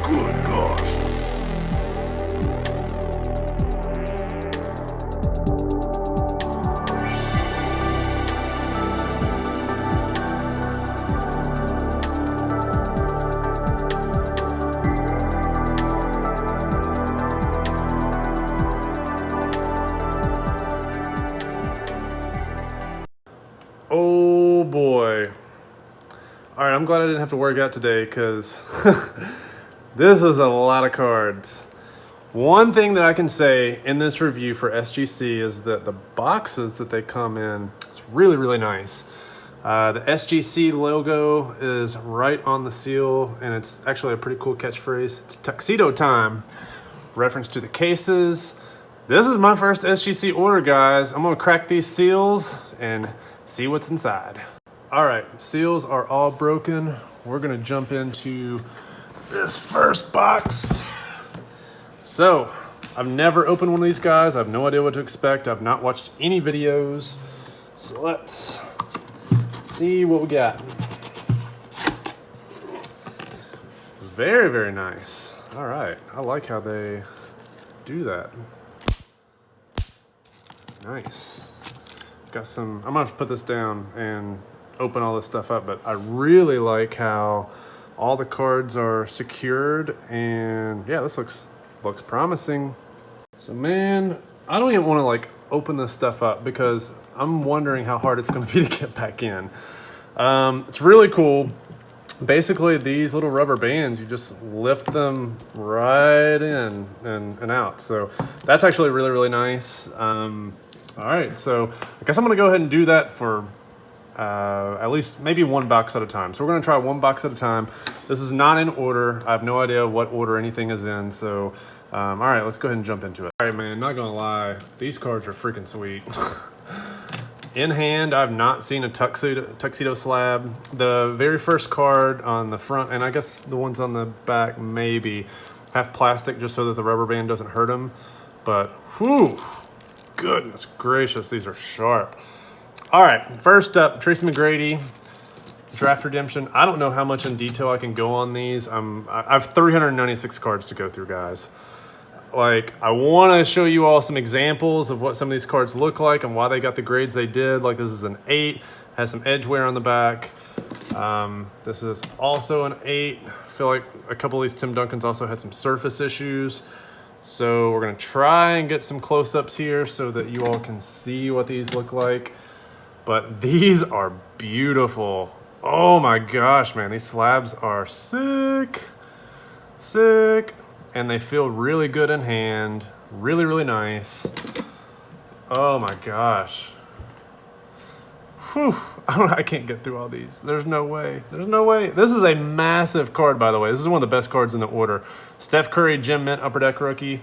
Good gosh. Oh boy. Alright, I'm glad I didn't have to work out today because this is a lot of cards. One thing that I can say in this review for SGC is that the boxes that they come in, it's really, really nice. The SGC logo is right on the seal, and it's actually a pretty cool catchphrase. It's tuxedo time. Reference to the cases. This is my first SGC order, guys. I'm gonna crack these seals and see what's inside. All right, seals are all broken. We're gonna jump into this first box. So, I've never opened one of these guys. I have no idea what to expect. I've not watched any videos. So let's see what we got. Very, very nice. All right, I like how they do that. Nice. Got some, I'm gonna have to put this down and open all this stuff up, but I really like how all the cards are secured, and yeah, this looks promising. So man, I don't even want to like open this stuff up because I'm wondering how hard it's going to be to get back in. It's really cool. Basically, these little rubber bands, you just lift them right in and out. So that's actually really, really nice. All right, so I guess I'm gonna go ahead and do that for at least maybe one box at a time. So we're gonna try one box at a time. This is not in order. I have no idea what order anything is in. So, all right, let's go ahead and jump into it. All right, man, not gonna lie, these cards are freaking sweet. In hand, I've not seen a tuxedo slab. The very first card on the front, and I guess the ones on the back maybe, have plastic just so that the rubber band doesn't hurt them. But, whew. Goodness gracious, these are sharp. All right, first up, Tracy McGrady, Draft Redemption. I don't know how much in detail I can go on these. I have 396 cards to go through, guys. Like, I want to show you all some examples of what some of these cards look like and why they got the grades they did. Like, this is an 8, has some edge wear on the back. This is also an 8. I feel like a couple of these Tim Duncans also had some surface issues. So we're gonna try and get some close-ups here so that you all can see what these look like. But these are beautiful. Oh my gosh, man, these slabs are sick. Sick. And they feel really good in hand. Really, really nice. Oh my gosh. Whew. I can't get through all these. There's no way. There's no way. This is a massive card, by the way. This is one of the best cards in the order. Steph Curry, Gem Mint, Upper Deck rookie.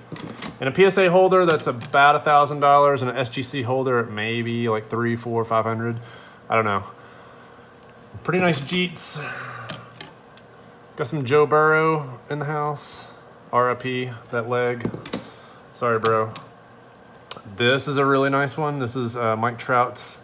And a PSA holder, that's about $1,000. And an SGC holder at maybe like $300, $400, $500. I don't know. Pretty nice Jeets. Got some Joe Burrow in the house. RIP, that leg. Sorry, bro. This is a really nice one. This is Mike Trout's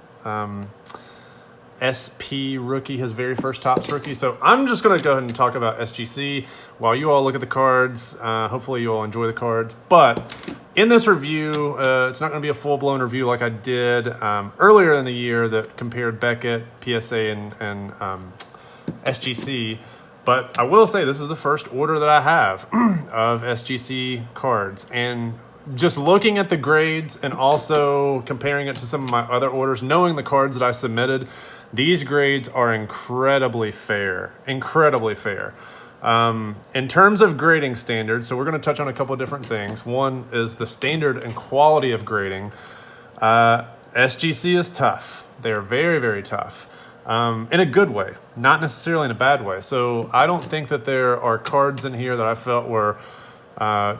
SP rookie, his very first Topps rookie. So I'm just going to go ahead and talk about SGC while you all look at the cards. Hopefully you all enjoy the cards. But in this review, it's not going to be a full-blown review like I did earlier in the year that compared Beckett, PSA, and SGC. But I will say this is the first order that I have of SGC cards. And just looking at the grades and also comparing it to some of my other orders, knowing the cards that I submitted, these grades are incredibly fair. Incredibly fair. In terms of grading standards, so we're going to touch on a couple of different things. One is the standard and quality of grading. SGC is tough. They're very, very tough. In a good way, not necessarily in a bad way. So I don't think that there are cards in here that I felt were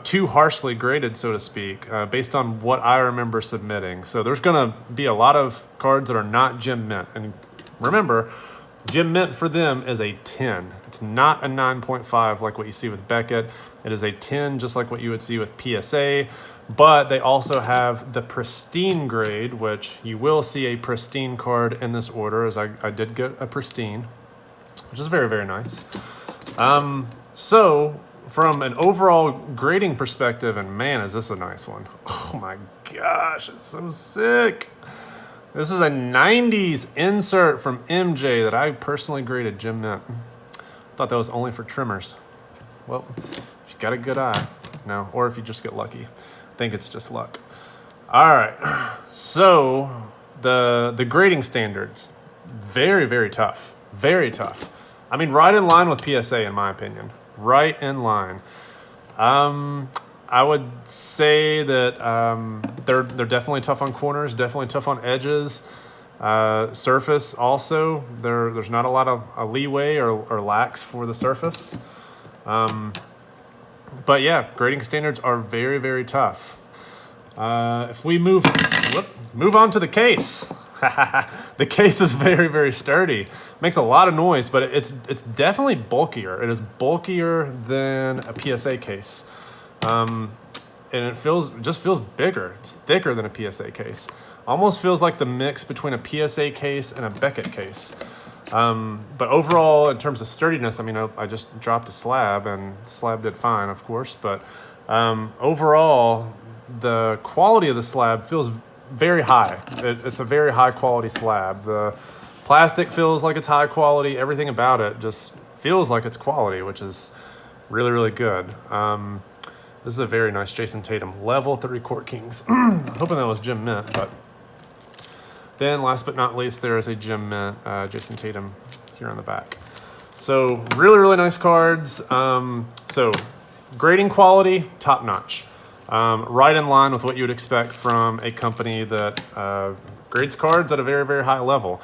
too harshly graded, so to speak, based on what I remember submitting. So there's going to be a lot of cards that are not Gem Mint. And remember, Gem Mint for them is a 10. It's not a 9.5 like what you see with Beckett. It is a 10 just like what you would see with PSA. But they also have the pristine grade, which you will see a pristine card in this order, as I did get a pristine, which is very, very nice. So from an overall grading perspective, and man, is this a nice one. Oh my gosh, it's so sick. This is a 90s insert from MJ that I personally graded Gem Mint. Thought that was only for trimmers. Well, if you got a good eye, no, or if you just get lucky. I think it's just luck. All right, so the grading standards, very, very tough, very tough. I mean, right in line with PSA in my opinion, right in line. I would say that they're definitely tough on corners, definitely tough on edges. Surface also, there's not a lot of leeway or lax for the surface. But yeah, grading standards are very, very tough. If we move on to the case. The case is very, very sturdy. Makes a lot of noise, but it's definitely bulkier. It is bulkier than a PSA case. And it just feels bigger. It's thicker than a PSA case. Almost feels like the mix between a PSA case and a Beckett case. But overall, in terms of sturdiness, I mean, I just dropped a slab, and the slab did fine, of course. But overall, the quality of the slab feels very high. It's a very high quality slab. The plastic feels like it's high quality. Everything about it just feels like it's quality, which is really, really good. This is a very nice Jason Tatum level 3 Court Kings. Hoping that was Gem Mint, but then last but not least, there is a Gem Mint Jason Tatum here on the back. So really, really nice cards. So grading quality, top notch. Right in line with what you would expect from a company that grades cards at a very, very high level.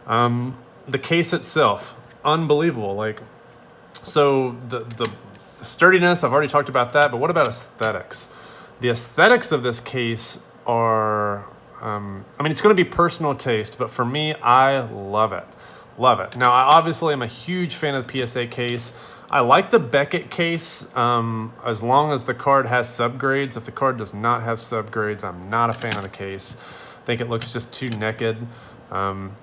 The case itself, unbelievable. Like, so the sturdiness, I've already talked about that, but what about aesthetics? The aesthetics of this case are, I mean, it's going to be personal taste, but for me, I love it. Love it. Now, I obviously am a huge fan of the PSA case. I like the Beckett case as long as the card has subgrades. If the card does not have subgrades, I'm not a fan of the case. I think it looks just too naked.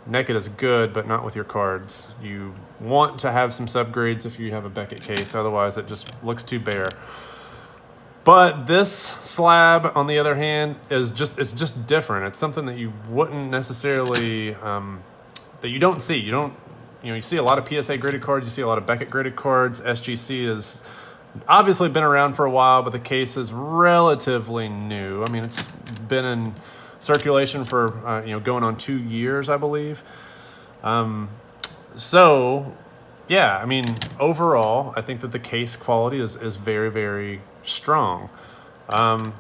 Naked is good, but not with your cards. You want to have some subgrades if you have a Beckett case, otherwise it just looks too bare. But this slab, on the other hand, it's just different. It's something that you wouldn't necessarily, that you don't see. You see a lot of PSA graded cards, you see a lot of Beckett graded cards. SGC has obviously been around for a while, but the case is relatively new. I mean, it's been in circulation for going on 2 years, I believe. So yeah, I mean, overall, I think that the case quality is very, very strong.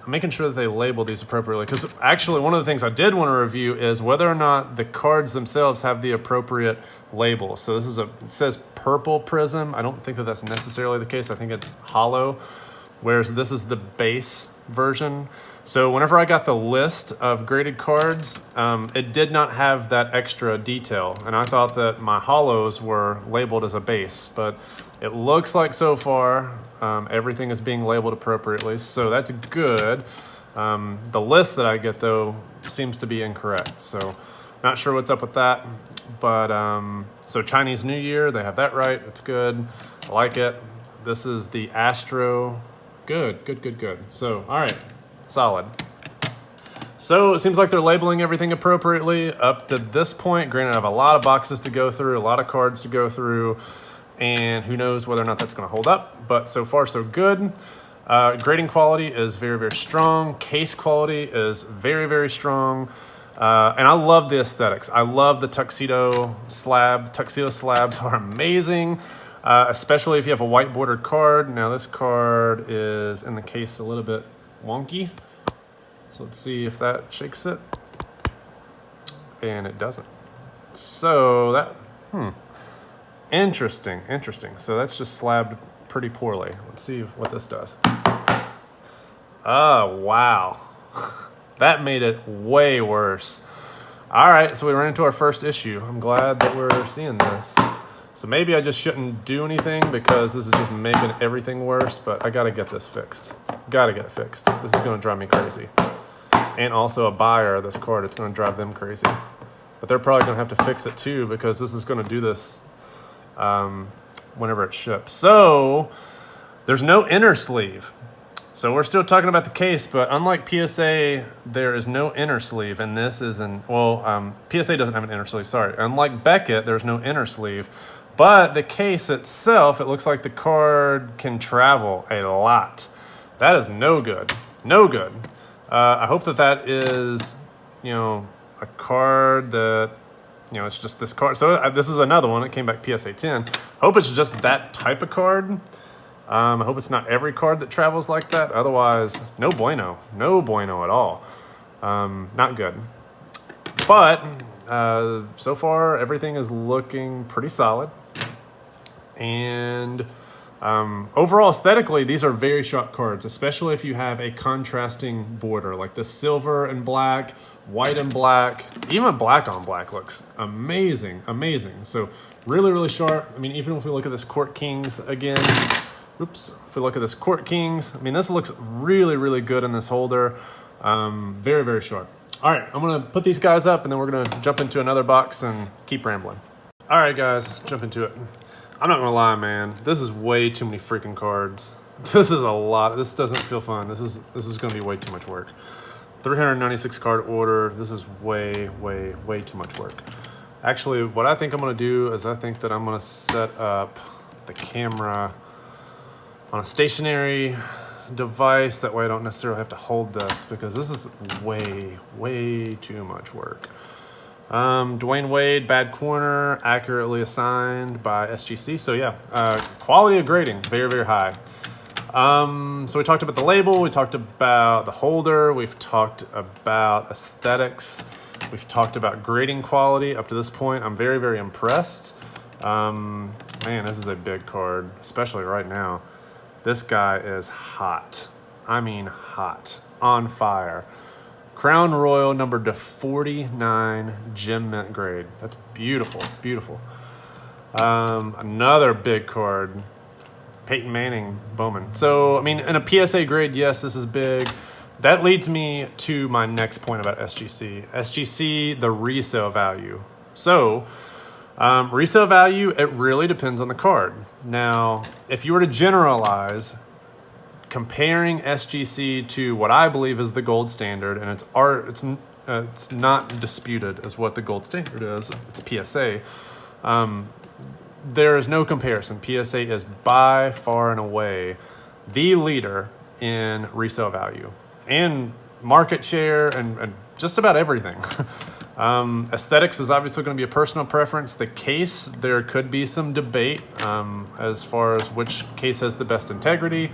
Making sure that they label these appropriately, because actually one of the things I did want to review is whether or not the cards themselves have the appropriate label. So this is it says purple prism. I don't think that that's necessarily the case. I think it's hollow, whereas this is the base version. So whenever I got the list of graded cards, it did not have that extra detail, and I thought that my hollows were labeled as a base, but it looks like so far everything is being labeled appropriately, so that's good. The list that I get, though, seems to be incorrect, so not sure what's up with that. But so Chinese New Year, they have that right. It's good. I like it. This is the Astro. Good. So, all right, solid. So it seems like they're labeling everything appropriately up to this point. Granted, I have a lot of boxes to go through, a lot of cards to go through, and who knows whether or not that's going to hold up. But so far, so good. Grading quality is very, very strong. Case quality is very, very strong. And I love the aesthetics. I love the tuxedo slab. Tuxedo slabs are amazing, especially if you have a white bordered card. Now this card is in the case a little bit wonky. So let's see if that shakes it. And it doesn't. So that, interesting. So that's just slabbed pretty poorly. Let's see what this does. Oh, wow. That made it way worse. All right, so we ran into our first issue. I'm glad that we're seeing this. So maybe I just shouldn't do anything because this is just making everything worse, but I gotta get this fixed. Gotta get it fixed. This is gonna drive me crazy. And also a buyer of this card, it's gonna drive them crazy. But they're probably gonna have to fix it too because this is gonna do this whenever it ships. So There's no inner sleeve. So we're still talking about the case, but unlike PSA, there is no inner sleeve, and this is PSA doesn't have an inner sleeve, sorry. Unlike Beckett, there's no inner sleeve, but the case itself, it looks like the card can travel a lot. That is no good, no good. I hope that is, a card that, it's just this card. So this is another one that came back PSA 10. Hope it's just that type of card. I hope it's not every card that travels like that. Otherwise, no bueno. No bueno at all. Not good. But so far, everything is looking pretty solid. And overall, aesthetically, these are very sharp cards, especially if you have a contrasting border, like the silver and black, white and black. Even black on black looks amazing, amazing. So really, really sharp. I mean, even if we look at this Court Kings again, if we look at this Court Kings, I mean, this looks really, really good in this holder. Very, very sharp. All right, I'm gonna put these guys up and then we're gonna jump into another box and keep rambling. All right, guys, jump into it. I'm not gonna lie, man, this is way too many freaking cards. This is a lot. This doesn't feel fun. This is gonna be way too much work. 396 card order. This is way, way, way too much work. Actually, what I think I'm gonna do is I think that I'm gonna set up the camera on a stationary device. That way I don't necessarily have to hold this because this is way, way too much work. Dwayne Wade, bad corner, accurately assigned by SGC. So yeah, quality of grading, very, very high. So we talked about the label, we talked about the holder, we've talked about aesthetics, we've talked about grading quality. Up to this point, I'm very, very impressed. Man, this is a big card, especially right now. This guy is hot. I mean hot, on fire. Crown Royal numbered to 49 gem mint grade. That's beautiful, beautiful. Another big card, Peyton Manning Bowman. So, I mean, in a PSA grade, yes, this is big. That leads me to my next point about SGC. SGC, the resale value. So, resale value, it really depends on the card. Now, if you were to generalize, comparing SGC to what I believe is the gold standard, and it's not disputed as what the gold standard is, it's PSA, there is no comparison. PSA is by far and away the leader in resale value and market share and just about everything. Aesthetics is obviously going to be a personal preference. The case, there could be some debate as far as which case has the best integrity.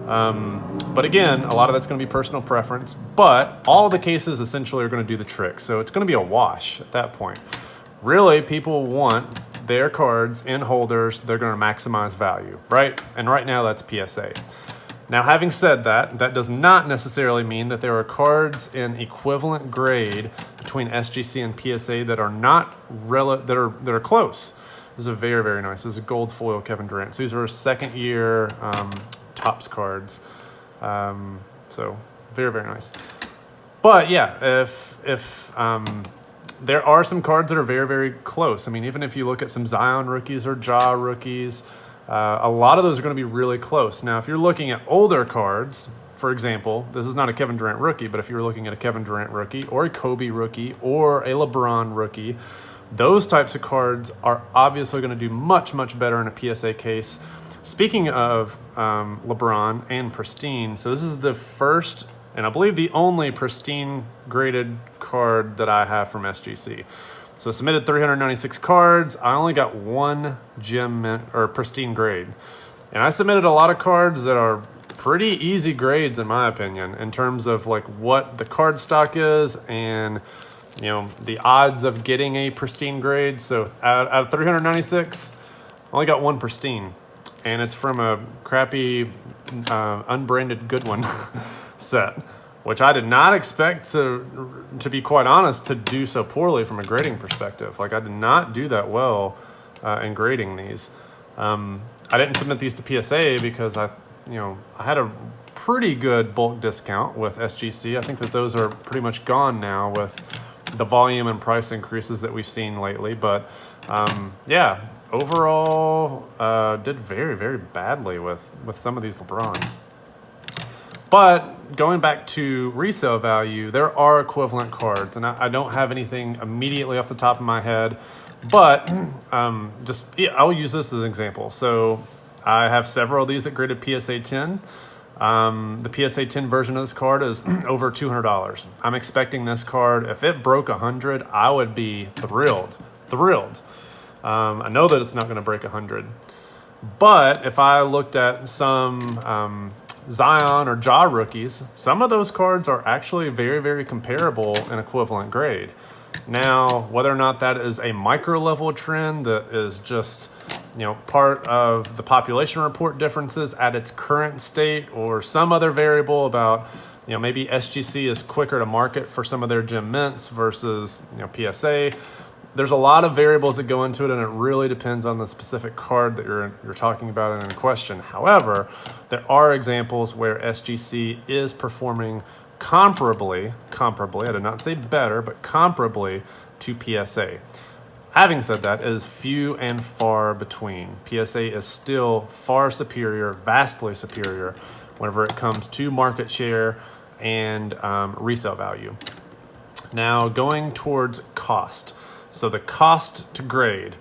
But again, a lot of that's going to be personal preference, but all the cases essentially are going to do the trick. So it's going to be a wash at that point. Really, people want their cards in holders. They're going to maximize value, right? And right now that's PSA. Now, having said that, that does not necessarily mean that there are cards in equivalent grade between SGC and PSA that are not that are close. This is very, very nice. This is a gold foil Kevin Durant. So these are second year Topps cards. So very, very nice. But yeah, if there are some cards that are very, very close. I mean, even if you look at some Zion rookies or Ja rookies, a lot of those are going to be really close. Now, if you're looking at older cards, for example, this is not a Kevin Durant rookie, but if you were looking at a Kevin Durant rookie or a Kobe rookie or a LeBron rookie, those types of cards are obviously going to do much, much better in a PSA case. Speaking of LeBron and pristine, so this is the first and I believe the only pristine graded card that I have from SGC. So I submitted 396 cards. I only got one gem mint or pristine grade. And I submitted a lot of cards that are pretty easy grades in my opinion in terms of like what the card stock is and the odds of getting a pristine grade. So out of 396, I only got one pristine. And it's from a crappy unbranded good one set, which I did not expect to be quite honest, to do so poorly from a grading perspective. Like I did not do that well in grading these. I didn't submit these to PSA because I had a pretty good bulk discount with SGC. I think that those are pretty much gone now with the volume and price increases that we've seen lately. But yeah, overall did very, very badly with some of these LeBrons. But going back to resale value, there are equivalent cards, and I don't have anything immediately off the top of my head, but I'll use this as an example. So I have several of these at graded PSA 10. The PSA 10 version of this card is over $200. I'm expecting this card, if it broke 100, I would be thrilled. I know that it's not going to break 100. But if I looked at some Zion or Ja rookies, some of those cards are actually very, very comparable in equivalent grade. Now, whether or not that is a micro level trend that is just, part of the population report differences at its current state, or some other variable about, maybe SGC is quicker to market for some of their gem mints versus, PSA. There's a lot of variables that go into it, and it really depends on the specific card that you're talking about and in question. However, there are examples where SGC is performing comparably, I did not say better, but comparably to PSA. Having said that, it is few and far between. PSA is still far superior, vastly superior, whenever it comes to market share and resale value. Now, going towards cost. So the cost to grade.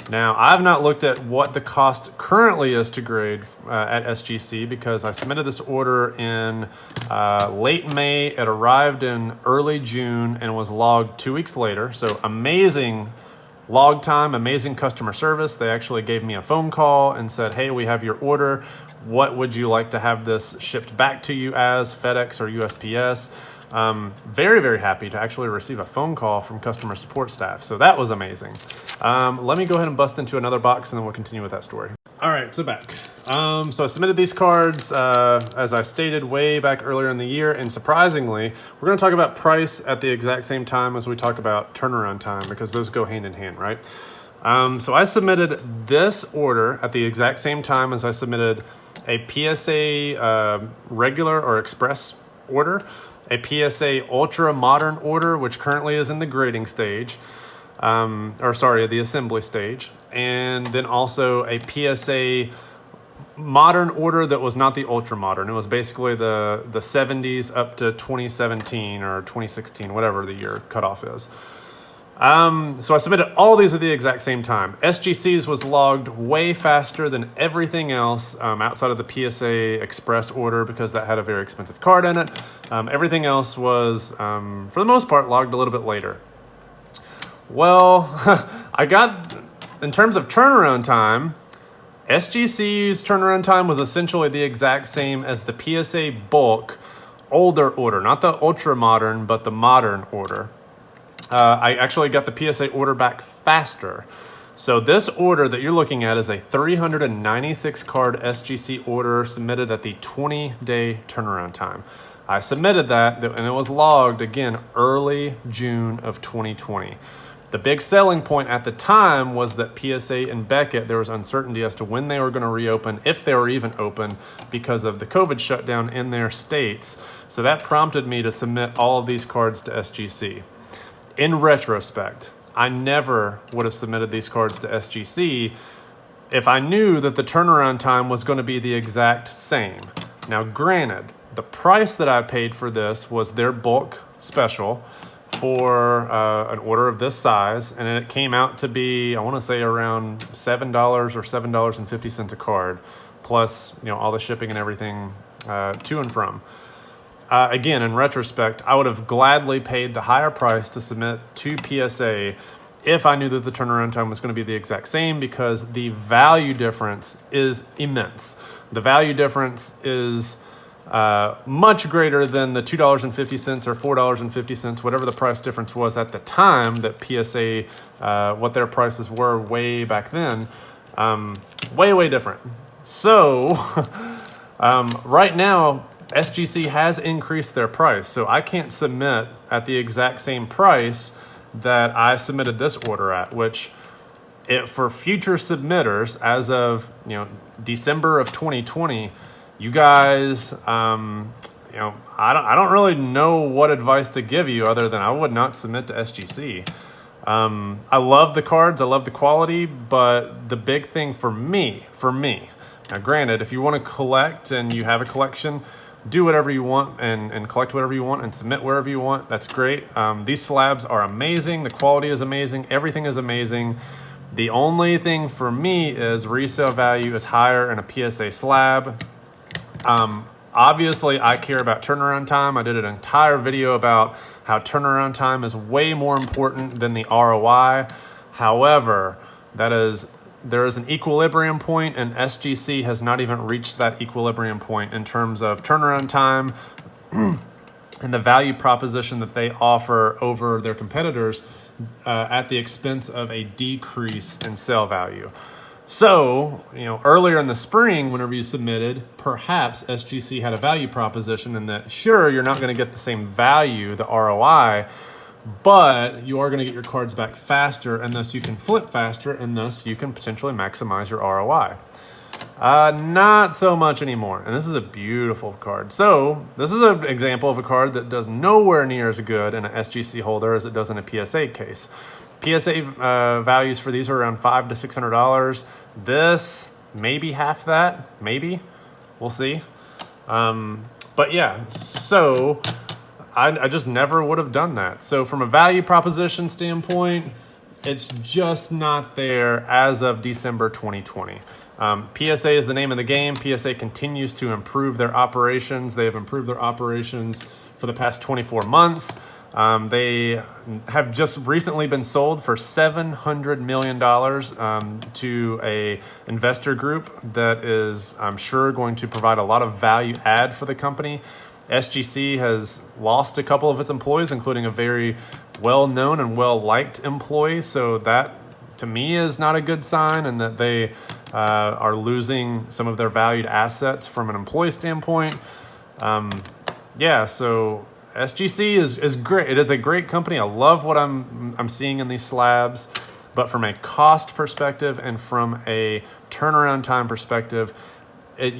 Now, I've not looked at what the cost currently is to grade at SGC, because I submitted this order in late May. It arrived in early June and was logged 2 weeks later. So amazing log time, amazing customer service. They actually gave me a phone call and said, hey, we have your order. What would you like to have this shipped back to you as, FedEx or USPS? Very, very happy to actually receive a phone call from customer support staff. So that was amazing. Let me go ahead and bust into another box and then we'll continue with that story. All right, so back. So I submitted these cards, as I stated way back earlier in the year, and surprisingly, we're gonna talk about price at the exact same time as we talk about turnaround time, because those go hand in hand, right? So I submitted this order at the exact same time as I submitted a PSA regular or express order, a PSA Ultra Modern order, which currently is in the grading stage, the assembly stage, and then also a PSA Modern order that was not the Ultra Modern. It was basically the 70s up to 2017 or 2016, whatever the year cutoff is. So I submitted all these at the exact same time. SGC's was logged way faster than everything else outside of the PSA Express order, because that had a very expensive card in it. Everything else was, for the most part, logged a little bit later. Well, in terms of turnaround time, SGC's turnaround time was essentially the exact same as the PSA Bulk older order, not the Ultra Modern, but the Modern order. I actually got the PSA order back faster. So this order that you're looking at is a 396 card SGC order submitted at the 20-day turnaround time. I submitted that, and it was logged again early June of 2020. The big selling point at the time was that PSA and Beckett, there was uncertainty as to when they were going to reopen, if they were even open, because of the COVID shutdown in their states. So that prompted me to submit all of these cards to SGC. In retrospect, I never would have submitted these cards to SGC if I knew that the turnaround time was going to be the exact same. Now, granted, the price that I paid for this was their bulk special for an order of this size, and it came out to be, I want to say, around $7 or $7.50 a card, plus all the shipping and everything to and from. Again, in retrospect, I would have gladly paid the higher price to submit to PSA if I knew that the turnaround time was going to be the exact same, because the value difference is immense. The value difference is much greater than the $2.50 or $4.50, whatever the price difference was at the time that PSA, what their prices were way back then, way, way different. So right now, SGC has increased their price, so I can't submit at the exact same price that I submitted this order at, which for future submitters as of December of 2020, you guys, I don't really know what advice to give you other than I would not submit to SGC. I love the cards, I love the quality, but the big thing for me, now granted, if you want to collect and you have a collection, do whatever you want and collect whatever you want and submit wherever you want, that's great. These slabs are amazing, the quality is amazing, everything is amazing. The only thing for me is resale value is higher in a PSA slab. Obviously, I care about turnaround time. I did an entire video about how turnaround time is way more important than the ROI. However, there is an equilibrium point, and SGC has not even reached that equilibrium point in terms of turnaround time and the value proposition that they offer over their competitors at the expense of a decrease in sale value. So, earlier in the spring, whenever you submitted, perhaps SGC had a value proposition in that, sure, you're not going to get the same value, the ROI, but you are going to get your cards back faster, and thus you can flip faster, and thus you can potentially maximize your ROI. Not so much anymore, and this is a beautiful card. So this is an example of a card that does nowhere near as good in an SGC holder as it does in a PSA case. PSA values for these are around $500 to $600. This maybe half that, maybe. We'll see. But yeah, so I just never would have done that. So from a value proposition standpoint, it's just not there as of December 2020. PSA is the name of the game. PSA continues to improve their operations. They have improved their operations for the past 24 months. They have just recently been sold for $700 million to a investor group that is, I'm sure, going to provide a lot of value add for the company. SGC has lost a couple of its employees, including a very well-known and well-liked employee. So that, to me, is not a good sign, and that they are losing some of their valued assets from an employee standpoint. Yeah, so SGC is great. It is a great company. I love what I'm seeing in these slabs, but from a cost perspective and from a turnaround time perspective, at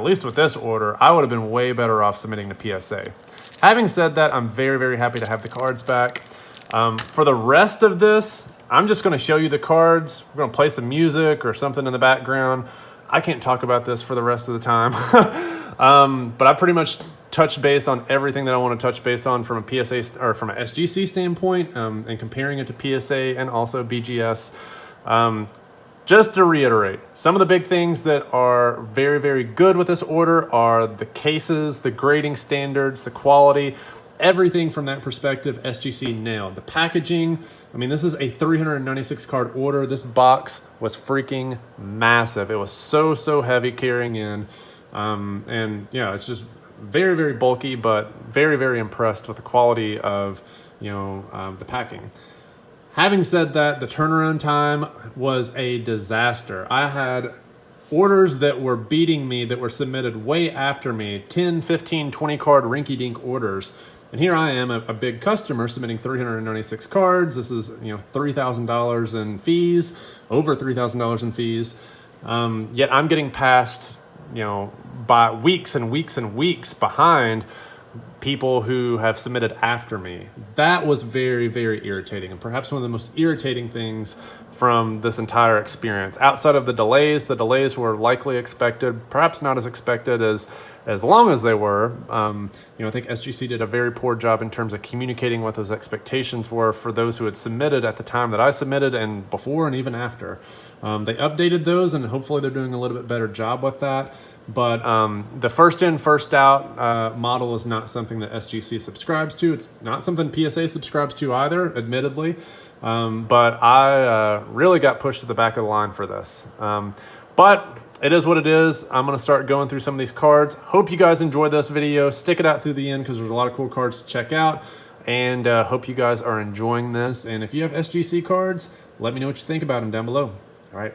least with this order, I would have been way better off submitting to PSA. Having said that, I'm very, very happy to have the cards back. For the rest of this, I'm just going to show you the cards. We're going to play some music or something in the background. I can't talk about this for the rest of the time. But I pretty much touch base on everything that I want to touch base on from a PSA or from an SGC standpoint, and comparing it to PSA and also BGS. Just to reiterate, some of the big things that are very, very good with this order are the cases, the grading standards, the quality, everything from that perspective. SGC nailed. The packaging, I mean, this is a 396 card order. This box was freaking massive. It was so heavy carrying in. And yeah, it's just very, very bulky, but very, very impressed with the quality of, the packing. Having said that, the turnaround time was a disaster. I had orders that were beating me that were submitted way after me, 10, 15, 20 card rinky-dink orders. And here I am, a big customer submitting 396 cards. This is, $3,000 in fees, over $3,000 in fees. Yet I'm getting passed, by weeks and weeks and weeks behind people who have submitted after me. That was very, very irritating, and perhaps one of the most irritating things from this entire experience. Outside of the delays were likely expected, perhaps not as expected as long as they were. I think SGC did a very poor job in terms of communicating what those expectations were for those who had submitted at the time that I submitted, and before and even after. They updated those, and hopefully they're doing a little bit better job with that. But the first in, first out model is not something that SGC subscribes to. It's not something PSA subscribes to either, admittedly. But I really got pushed to the back of the line for this. But it is what it is. I'm going to start going through some of these cards. Hope you guys enjoyed this video. Stick it out through the end because there's a lot of cool cards to check out. And hope you guys are enjoying this. And if you have SGC cards, let me know what you think about them down below. All right.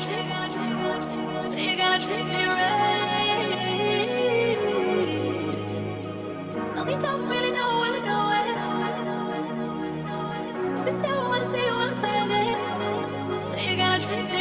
say you're gonna treat me right. No, we don't really know where we're going, but we still wanna see you understand it. Say you're gonna treat me